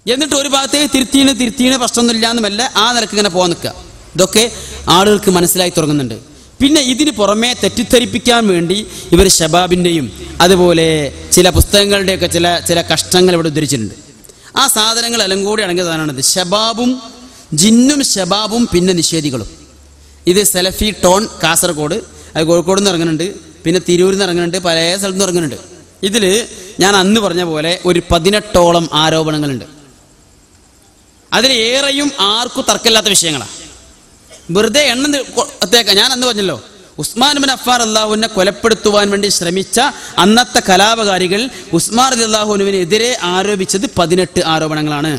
എന്നിട്ട് ഒരു ഭാഗത്തേക്ക് തിരുത്തീണ് പ്രശ്നമൊന്നുമില്ല എന്നുമല്ല ആ നിലക്ക് ഇങ്ങനെ പോകാൻ നിൽക്കുക. ഇതൊക്കെ ആളുകൾക്ക് മനസ്സിലായി തുടങ്ങുന്നുണ്ട്. പിന്നെ ഇതിന് പുറമെ തെറ്റിദ്ധരിപ്പിക്കാൻ വേണ്ടി ഇവർ ഷബാബിൻ്റെയും അതുപോലെ ചില പുസ്തകങ്ങളുടെയൊക്കെ ചില കഷ്ടങ്ങൾ ഇവിടെ ഉദ്ധരിച്ചിട്ടുണ്ട്. ആ സാധനങ്ങളെല്ലാം കൂടി അടങ്ങിയ സാധനമാണിത്. ഷബാബും ജിന്നും ഷബാബും പിന്നെ നിഷേധികളും. ഇത് സലഫി ടോൺ കാസർഗോഡ്, അത് കോഴിക്കോട് നിന്ന് ഇറങ്ങുന്നുണ്ട്, പിന്നെ തിരൂരിൽ നിന്ന് ഇറങ്ങുന്നുണ്ട്, പല സ്ഥലത്തു നിന്ന് ഇറങ്ങുന്നുണ്ട്. ഇതിൽ ഞാൻ അന്ന് പറഞ്ഞ പോലെ ഒരു 18ഓളം ആരോപണങ്ങളുണ്ട്. അതിലേറെയും ആർക്കും തർക്കമില്ലാത്ത വിഷയങ്ങളാണ്. വെറുതെ എണ്ണത്തേക്ക. ഞാൻ അന്ന് പറഞ്ഞല്ലോ, ഉസ്മാൻ ബിൻ അഫ്ഫാൻ റളിയല്ലാഹുവിനെ കൊലപ്പെടുത്തുവാൻ വേണ്ടി ശ്രമിച്ച അന്നത്തെ കലാപകാരികൾ ഉസ്മാൻ റളിയല്ലാഹുവിനെതിരെ ആരോപിച്ചത് 18 ആരോപണങ്ങളാണ്.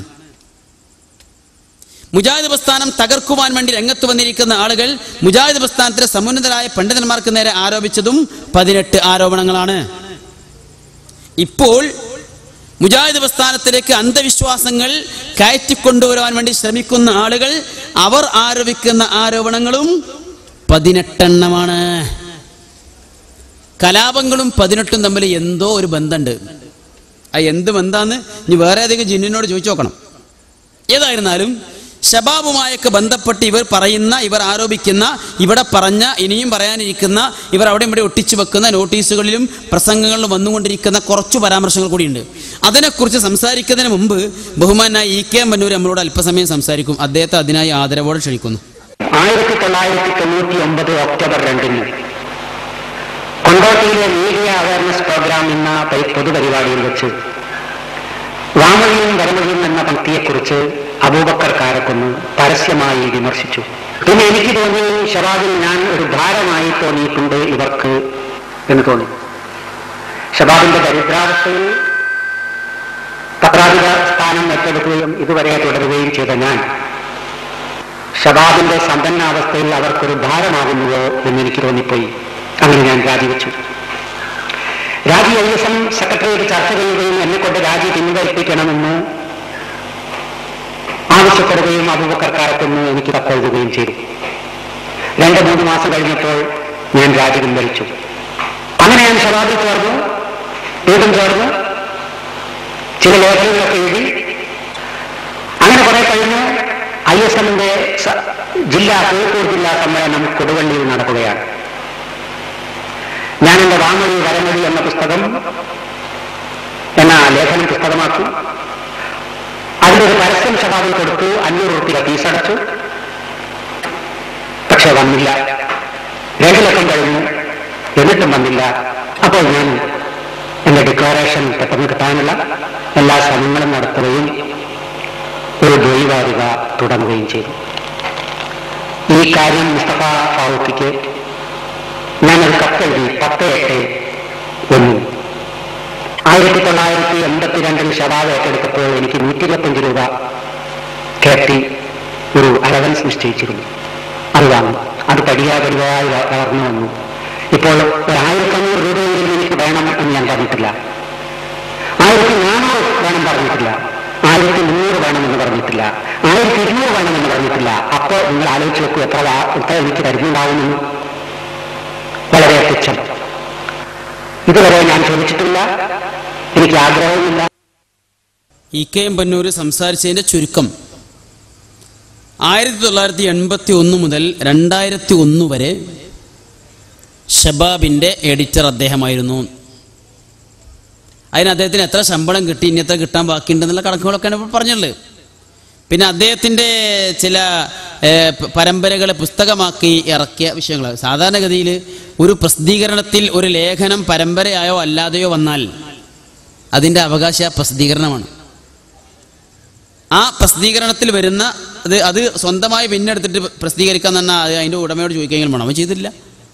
മുജാഹിദ് പ്രസ്ഥാനം തകർക്കുവാൻ വേണ്ടി രംഗത്ത് വന്നിരിക്കുന്ന ആളുകൾ മുജാഹിദ് പ്രസ്ഥാനത്തിലെ സമുന്നതരായ പണ്ഡിതന്മാർക്ക് നേരെ ആരോപിച്ചതും 18 ആരോപണങ്ങളാണ്. ഇപ്പോൾ മുജാഹിദ് പ്രസ്ഥാനത്തിലേക്ക് അന്ധവിശ്വാസങ്ങൾ കയറ്റിക്കൊണ്ടുവരാൻ വേണ്ടി ശ്രമിക്കുന്ന ആളുകൾ അവർ ആരോപിക്കുന്ന ആരോപണങ്ങളും 18 എണ്ണമാണ്. കലാപങ്ങളും 18ഉം തമ്മിൽ എന്തോ ഒരു ബന്ധമുണ്ട്. ആ എന്ത് ബന്ധാന്ന് ഇനി വേറെ ഏതെങ്കിലും ജിന്നിനോട് ചോദിച്ചു നോക്കണം. ഏതായിരുന്നാലും ഷബാബുമായൊക്കെ ബന്ധപ്പെട്ട് ഇവർ ആരോപിക്കുന്ന, ഇവിടെ പറഞ്ഞ, ഇനിയും പറയാനിരിക്കുന്ന, ഇവർ അവിടെ ഇവിടെ ഒട്ടിച്ചു വെക്കുന്ന നോട്ടീസുകളിലും പ്രസംഗങ്ങളിലും വന്നുകൊണ്ടിരിക്കുന്ന കുറച്ച് പരാമർശങ്ങൾ കൂടിയുണ്ട്. അതിനെക്കുറിച്ച് സംസാരിക്കുന്നതിന് മുമ്പ് ബഹുമാനായ ഇ.കെ. ബന്നൂർ നമ്മളോട് അല്പസമയം സംസാരിക്കും. അദ്ദേഹത്തെ അതിനായി ആദരവോടെ ക്ഷണിക്കുന്നു. 1999 ഒക്ടോബർ 2 കൊണ്ടോട്ടിയിലെ മീഡിയ അവയർനെസ് പ്രോഗ്രാം എന്ന പൊതുപരിപാടിയിൽ വെച്ച് വാമൊഴിയും വരമൊഴിയും എന്ന പങ്ക്തിയെക്കുറിച്ച് അബൂബക്കർ കാരക്കുന്ന് പരസ്യമായി വിമർശിച്ചു. പിന്നെ എനിക്ക് തോന്നി, ഷബാബിൽ ഞാൻ ഒരു ഭാരമായി തോന്നിയിട്ടുണ്ട് ഇവർക്ക് എന്ന് തോന്നി. ഷബാബിന്റെ ദരിദ്രാവസ്ഥയിൽ പത്രാധിപ സ്ഥാനം ഏറ്റെടുക്കുകയും ഇതുവരെ തുടരുകയും ചെയ്ത ഞാൻ ഷബാബിന്റെ സമ്പന്നാവസ്ഥയിൽ അവർക്കൊരു ഭാരമാകുന്നുവോ എന്നെനിക്ക് തോന്നിപ്പോയി. അങ്ങനെ ഞാൻ രാജിവെച്ചു. രാജി ഐഎസ്എം സെക്രട്ടറിയേറ്റ് ചർച്ച ചെയ്യുകയും എന്നെക്കൊണ്ട് രാജി പിൻവലിപ്പിക്കണമെന്ന് ആവശ്യപ്പെടുകയും അബൂബക്കർ കാരക്കുന്ന് എനിക്ക് കത്തെഴുതുകയും ചെയ്തു. 2-3 മാസം കഴിഞ്ഞപ്പോൾ ഞാൻ രാജി പിൻവലിച്ചു. അങ്ങനെ ഞാൻ ഷബാബിൽ ചേർന്നു, വീണ്ടും ചേർന്നു, ചില ലേഖനങ്ങളൊക്കെ എഴുതി. അങ്ങനെ കുറെ കഴിഞ്ഞ് ഐഎസ്എമ്മിന്റെ കോഴിക്കോട് ജില്ലാ സമ്മേളനം കൊടുവള്ളിയിൽ നടക്കുകയാണ്. ഞാൻ എന്റെ വാമൊഴി വരമൊഴി എന്ന പുസ്തകം എന്ന ലേഖനം പുസ്തകമാക്കി. അതിൻ്റെ ഒരു പരസ്യം ഷബാബിൽ കൊടുത്തു. 500 രൂപ ഫീസടച്ചു. പക്ഷെ വന്നില്ല. 2 ലക്ഷം കഴിഞ്ഞു, എന്നിട്ടും വന്നില്ല. അപ്പോൾ ഞാൻ എന്റെ ഡിക്ലറേഷൻ പെട്ടെന്ന് കിട്ടാനുള്ള എല്ലാ ശ്രമങ്ങളും നടത്തുകയും ഒരു ദ്വൈവാരിക തുടങ്ങുകയും ചെയ്തു. ഈ കാര്യം മുസ്തഫ ഫാറൂഖിക്ക് ഞാനൊരു കത്തെഴുതി 10/8/1. 1982 ഷബാബ് ഏറ്റെടുത്തപ്പോൾ എനിക്ക് 125 രൂപ കേട്ടി ഒരു അലവൻസ് നിശ്ചയിച്ചിരുന്നു. അത് വാങ്ങി. അത് പടിയായി വളർന്നു വന്നു. ഇപ്പോൾ 1500 രൂപയെങ്കിലും എനിക്ക് വേണം എന്ന് ഞാൻ പറഞ്ഞിട്ടില്ല. 1400 വേണം പറഞ്ഞിട്ടില്ല. 1300 വേണമെന്ന് പറഞ്ഞിട്ടില്ല. 1200 വേണമെന്ന് പറഞ്ഞിട്ടില്ല. അപ്പോൾ നിങ്ങൾ ആലോചിച്ച് നോക്കൂ എത്ര എനിക്ക് തരുന്നുണ്ടാവുമെന്ന്. വളരെ തുച്ഛം. ഇതുവരെ ഞാൻ ചോദിച്ചിട്ടില്ല, എനിക്ക് ആഗ്രഹവുമില്ല. ഇ.കെ. ബന്നൂർ സംസാരിച്ചതിന്റെ ചുരുക്കം 1981 മുതൽ 2001 വരെ ഷബാബിന്റെ എഡിറ്റർ അദ്ദേഹമായിരുന്നു. അതിന് അദ്ദേഹത്തിന് എത്ര ശമ്പളം കിട്ടി, ഇനി എത്ര കിട്ടാൻ ബാക്കിയുണ്ടെന്നുള്ള കണക്കുകളൊക്കെയാണ് ഇപ്പോൾ പറഞ്ഞുള്ളത്. പിന്നെ അദ്ദേഹത്തിൻ്റെ ചില പരമ്പരകളെ പുസ്തകമാക്കി ഇറക്കിയ വിഷയങ്ങൾ. സാധാരണഗതിയിൽ ഒരു പ്രസിദ്ധീകരണത്തിൽ ഒരു ലേഖനം പരമ്പരയായോ അല്ലാതെയോ വന്നാൽ അതിൻ്റെ അവകാശ പ്രസിദ്ധീകരണമാണ്. ആ പ്രസിദ്ധീകരണത്തിൽ വരുന്ന അത് സ്വന്തമായി പിന്നെടുത്തിട്ട് പ്രസിദ്ധീകരിക്കാൻ തന്നെ അതിൻ്റെ ഉടമയോട് ചോദിക്കുകയെങ്കിലും വേണം. അവൻ ചെയ്തില്ല,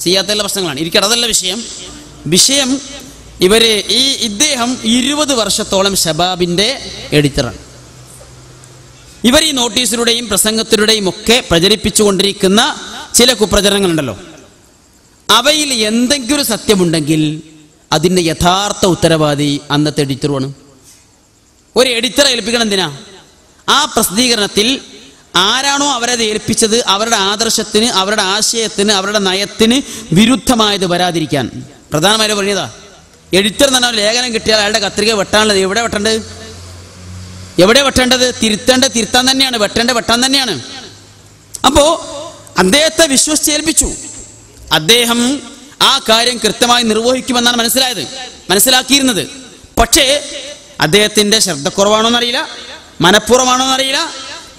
ചെയ്യാത്തുള്ള പ്രശ്നങ്ങളാണ്. ഇരിക്കടതല്ല വിഷയം. ഇദ്ദേഹം 20 വർഷത്തോളം ഷബാബിൻ്റെ എഡിറ്ററാണ്. ഇവർ ഈ നോട്ടീസിലൂടെയും പ്രസംഗത്തിലൂടെയും ഒക്കെ പ്രചരിപ്പിച്ചുകൊണ്ടിരിക്കുന്ന ചില കുപ്രചരണങ്ങളുണ്ടല്ലോ, അവയിൽ എന്തെങ്കിലും സത്യമുണ്ടെങ്കിൽ അതിൻ്റെ യഥാർത്ഥ ഉത്തരവാദി അന്നത്തെ എഡിറ്ററുമാണ്. ഒരു എഡിറ്ററെ ഏൽപ്പിക്കണം എന്തിനാ? ആ പ്രസിദ്ധീകരണത്തിൽ ആരാണോ അവരത് ഏൽപ്പിച്ചത് അവരുടെ ആദർശത്തിന്, അവരുടെ ആശയത്തിന്, അവരുടെ നയത്തിന് വിരുദ്ധമായത് വരാതിരിക്കാൻ. പ്രധാനമായിട്ട് പറഞ്ഞതാ, എഡിറ്റർ എന്ന് പറഞ്ഞാൽ ലേഖനം കിട്ടിയാൽ അയാളുടെ കത്രിക വെട്ടാനുള്ളത് എവിടെ വെട്ടേണ്ടത്? എവിടെ വെട്ടേണ്ടത്? തിരുത്താൻ തന്നെയാണ്, വെട്ടാൻ തന്നെയാണ്. അപ്പോ അദ്ദേഹത്തെ വിശ്വസിച്ചേൽപ്പിച്ചു. അദ്ദേഹം ആ കാര്യം കൃത്യമായി നിർവഹിക്കുമെന്നാണ് മനസ്സിലാക്കിയിരുന്നത്. പക്ഷേ അദ്ദേഹത്തിന്റെ ശ്രദ്ധക്കുറവാണോന്നറിയില്ല, മനഃപൂർവ്വമാണോന്നറിയില്ല,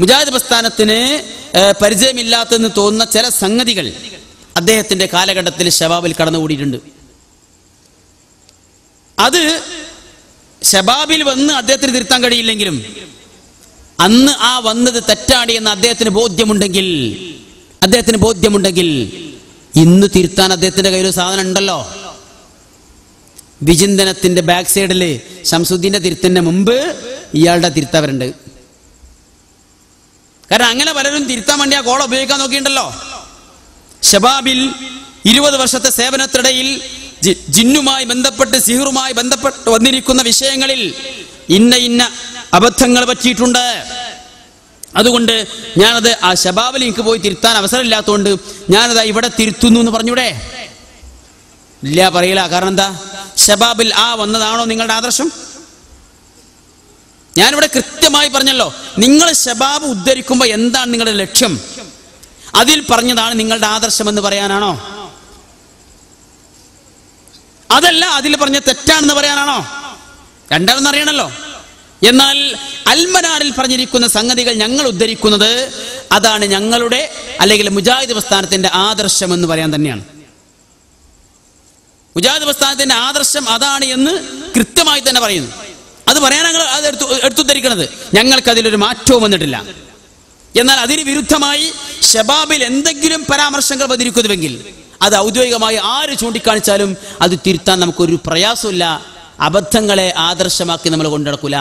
മുജാഹിദ് പ്രസ്ഥാനത്തിന് പരിചയമില്ലാത്തെന്ന് തോന്നുന്ന ചില സംഗതികൾ അദ്ദേഹത്തിന്റെ കാലഘട്ടത്തിൽ ശബാബിൽ കടന്നുകൂടിയിട്ടുണ്ട്. അത് ശബാബിൽ വന്ന് അദ്ദേഹത്തിന് തിരുത്താൻ കഴിയില്ലെങ്കിലും അന്ന് ആ വന്നത് തെറ്റാണ് എന്ന് അദ്ദേഹത്തിന് ബോധ്യമുണ്ടെങ്കിൽ ഇന്ന് തിരുത്താൻ അദ്ദേഹത്തിന്റെ കയ്യിൽ ഒരു സാധനം ഉണ്ടല്ലോ. വിചിന്തനത്തിന്റെ ബാക്ക് സൈഡിൽ ശംസുദ്ദീന്റെ തിരുത്തിന്റെ മുമ്പ് ഇയാളുടെ തിരുത്തവരുണ്ട്. കാരണം അങ്ങനെ പലരും തിരുത്താൻ വേണ്ടി ആ കോള ഉപയോഗിക്കാൻ നോക്കിയിട്ടുണ്ടല്ലോ. ശബാബിൽ 20 വർഷത്തെ സേവനത്തിനിടയിൽ ജിന്നുമായി ബന്ധപ്പെട്ട് സിഹറുമായി ബന്ധപ്പെട്ട് വന്നിരിക്കുന്ന വിഷയങ്ങളിൽ ഇന്ന അബദ്ധങ്ങൾ പറ്റിയിട്ടുണ്ട്. അതുകൊണ്ട് ഞാനത് ആ ശബാബിൽ എനിക്ക് പോയി തിരുത്താൻ അവസരമില്ലാത്തതുകൊണ്ട് ഞാനത് ഇവിടെ തിരുത്തുന്നു എന്ന് പറഞ്ഞൂടെ? ഇല്ല, പറയില്ല. കാരണം എന്താ? ശബാബിൽ വന്നതാണോ നിങ്ങളുടെ ആദർശം? ഞാനിവിടെ കൃത്യമായി പറഞ്ഞല്ലോ, നിങ്ങൾ ശബാബ് ഉദ്ധരിക്കുമ്പോൾ എന്താണ് നിങ്ങളുടെ ലക്ഷ്യം? അതിൽ പറഞ്ഞതാണ് നിങ്ങളുടെ ആദർശം എന്ന് പറയാനാണോ? അതല്ല അതിൽ പറഞ്ഞ തെറ്റാണെന്ന് പറയാനാണോ? രണ്ടാണെന്ന് അറിയണല്ലോ. എന്നാൽ അൽമനാറിൽ പറഞ്ഞിരിക്കുന്ന സംഗതികൾ ഞങ്ങൾ ഉദ്ധരിക്കുന്നത് അതാണ് ഞങ്ങളുടെ അല്ലെങ്കിൽ മുജാഹിദ് പ്രസ്ഥാനത്തിന്റെ ആദർശം എന്ന് പറയാൻ തന്നെയാണ്. മുജാഹിദ് പ്രസ്ഥാനത്തിന്റെ ആദർശം അതാണ് എന്ന് കൃത്യമായി തന്നെ പറയുന്നു. അത് പറയാൻ ഞങ്ങൾ അത് എടുത്തുദ്ധരിക്കുന്നത്. ഞങ്ങൾക്ക് അതിലൊരു മാറ്റവും വന്നിട്ടില്ല. എന്നാൽ അതിന് വിരുദ്ധമായി ശബാബിൽ എന്തെങ്കിലും പരാമർശങ്ങൾ വന്നിരിക്കുന്നുവെങ്കിൽ അത് ഔദ്യോഗികമായി ആര് ചൂണ്ടിക്കാണിച്ചാലും അത് തിരുത്താൻ നമുക്കൊരു പ്രയാസമില്ല. അബദ്ധങ്ങളെ ആദർശമാക്കി നമ്മൾ കൊണ്ടുനടക്കൂല.